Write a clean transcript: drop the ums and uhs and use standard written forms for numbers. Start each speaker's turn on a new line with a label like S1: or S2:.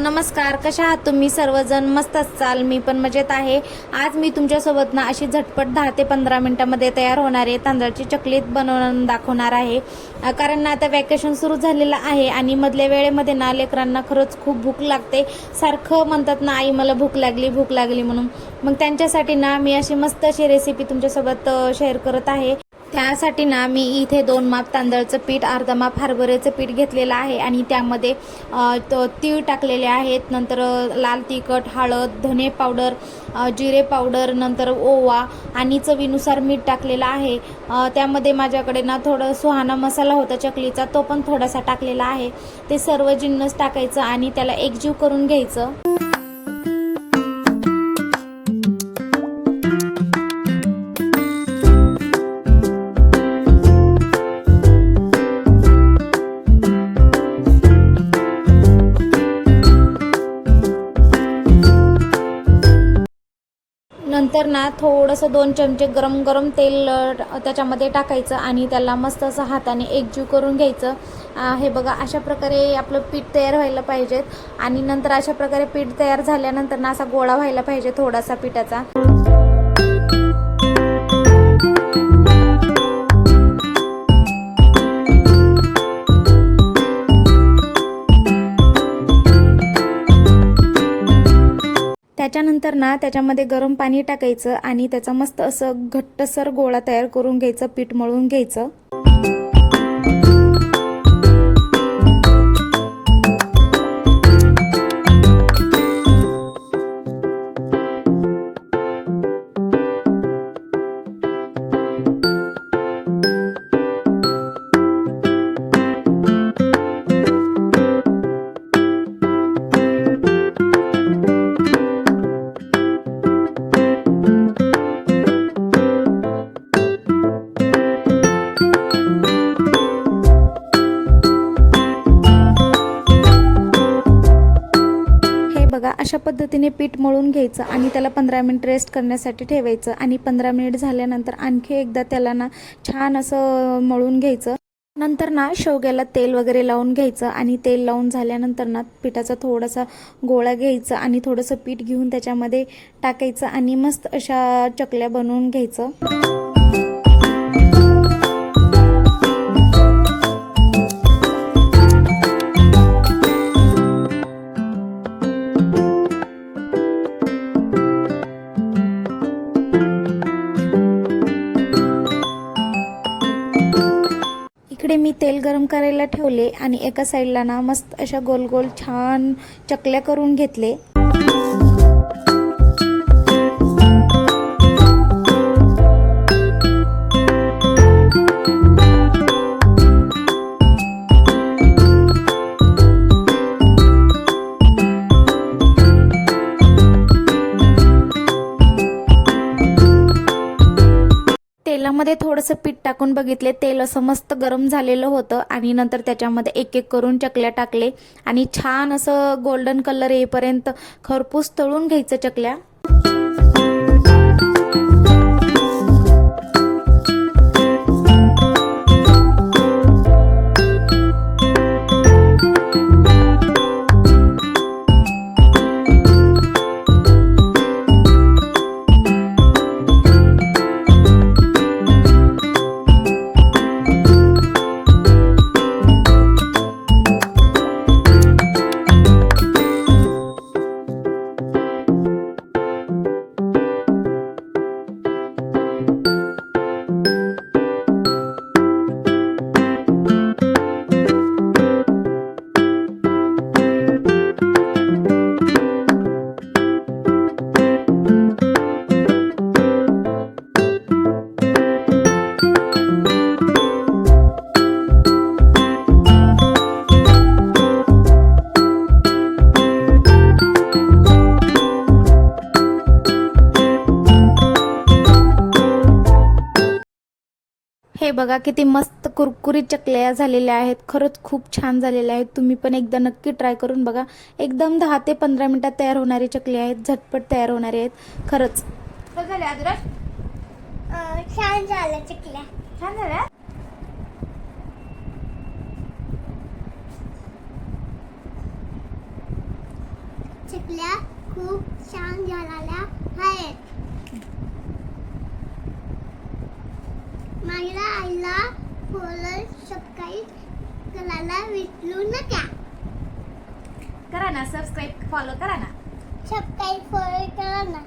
S1: नमस्कार, कशा आहात तुम्ही सर्वजण? मस्त असाल, मी पण मजेत आहे। आज मी तुमच्यासोबत ना अशी झटपट 10 ते 15 मिनिटांमध्ये तयार होणारे तांदळाची चकली बनवून दाखवणार आहे। कारण ना आता वॅकेशन सुरू झालेलं आहे आणि मधल्या वेळेमध्ये ना लेकरांना खरंच खूप भूक लागते। सारखं म्हणतात ना, आई मला भूक लागली म्हणून। मग त्यांच्यासाठी ना मी अशी मस्त अशी रेसिपी तुमच्यासोबत शेअर करत आहे। त्यासाठी ना मी इथे 2 माप तांदळाचं पीठ, अर्धा माप हरभऱ्याचं पीठ घेतलेलं आहे आणि त्यामध्ये तीळ टाकलेले आहेत, नंतर लाल तिखट, हळद, धने पावडर, जिरे पावडर, नंतर ओवा आणि चवीनुसार मीठ टाकलेलं आहे। त्यामध्ये माझ्याकडे ना थोडं सुहाना मसाला होता चकलीचा, तो पण थोडासा टाकलेला आहे। ते सर्व जिन्नस टाकायचं आणि त्याला एकजीव करून घ्यायचं। नंतर ना थोडंसं 2 चमचे गरम तेल त्याच्यामध्ये टाकायचं आणि त्याला मस्त असं हाताने एकजीव करून घ्यायचं। हे बघा, अशा प्रकारे आपलं पीठ तयार व्हायला पाहिजेत आणि नंतर अशा प्रकारे पीठ तयार झाल्यानंतर ना असा गोळा व्हायला पाहिजे थोडासा पिठाचा। त्याच्यानंतर ना त्याच्यामध्ये गरम पाणी टाकायचं आणि त्याचा मस्त असं घट्टसर गोळा तयार करून घ्यायचं, पीठ मळून घ्यायचं। बघा, अशा पद्धतीने पीठ मळून घ्यायचं आणि त्याला 15 मिनिट रेस्ट करण्यासाठी ठेवायचं आणि 15 मिनिट झाल्यानंतर आणखी एकदा त्याला ना छान असं मळून घ्यायचं। नंतर ना शेवग्याला तेल वगैरे लावून घ्यायचं आणि तेल लावून झाल्यानंतर ना पिठाचा थोडासा गोळा घ्यायचा आणि थोडंसं पीठ घेऊन त्याच्यामध्ये टाकायचं आणि मस्त अशा चकल्या बनवून घ्यायचं। इकडे मी तेल गरम करायला ठेवले आणि एका साईडला ना मस्त अशा गोल गोल छान चकल्या करून घेतले। तेलामध्ये थोडंसं पीठ टाकून बघितले, तेल असं मस्त गरम झालेलं होतं आणि नंतर त्याच्यामध्ये एक एक करून चकल्या टाकले आणि छान असं गोल्डन कलर येईपर्यंत खरपूस तळून घ्यायचं चकल्या। हे बघा, किती मस्त कुरकुरीत चकल्या झालेल्या आहेत। खरंच खूप छान झालेल्या आहेत। तुम्ही पण एकदा नक्की ट्राय करून बघा। एकदम 10 ते 15 मिनिटात तयार होणारी चकली आहेत, झटपट तयार होणारी आहेत खरंच।
S2: झाले आदराज? छान झालं चकल्या, छान झाल्या। चकल्या खूप छान झालेल्या आहेत. माझ्या आईला फॉलो सबस्क्राईब करायला विसरू नका.
S1: करा ना सबस्क्राईब, फॉलो करा ना.
S2: सबस्क्राईब फॉलो करा ना.